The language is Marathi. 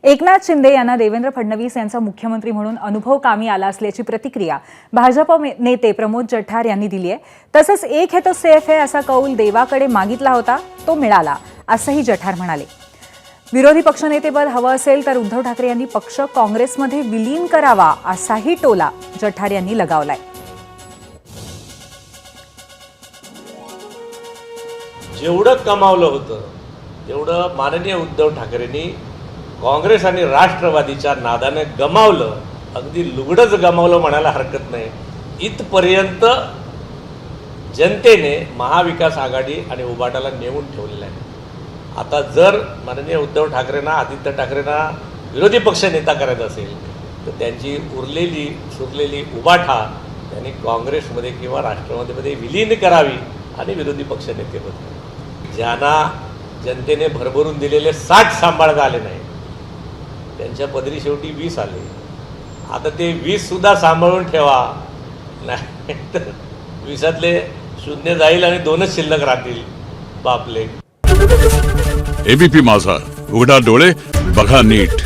एकनाथ शिंदे यांना देवेंद्र फडणवीस यांचा मुख्यमंत्री म्हणून अनुभव कामी आला असल्याची प्रतिक्रिया भाजप नेते प्रमोद जठार यांनी दिली आहे। तसंच एक है तो सेफ है असा कौल देवाकडे मागितला होता, तो मिळाला असंही जठार म्हणाले। विरोधी पक्षनेतेपद हवं असेल तर उद्धव ठाकरे यांनी पक्ष काँग्रेसमध्ये विलीन करावा असाही टोला जठार यांनी लगावलाय। जेवढं कमावलं होतं तेवढं माननीय उद्धव ठाकरेंनी काँग्रेस आणि राष्ट्रवादीच्या नादाने गमावलं, अगदी लुगडंच गमावलं म्हणायला हरकत नाही। इथपर्यंत जनतेने महाविकास आघाडी आणि उभाटाला नेऊन ठेवलेलं आहे। आता जर माननीय उद्धव ठाकरेंना, आदित्य ठाकरेंना विरोधी पक्ष नेता करायचा असेल तर त्यांची उरलेली सुरलेली उभाटा त्यांनी काँग्रेसमध्ये किंवा राष्ट्रवादीमध्ये विलीन करावी आणि विरोधी पक्ष नेतेपद ज्यांना जनतेने भरभरून दिलेले 60 सांभाळता आले नाही त्यांच्या पदरी शेवटी 20 आले। आता ते 20 सुद्धा सांभाळून ठेवा, नाही तर 20तले 0 जाईल आणि 2च शिल्लक राहतील। बापले। एबीपी माझा, उघडा डोळे बघा नीट।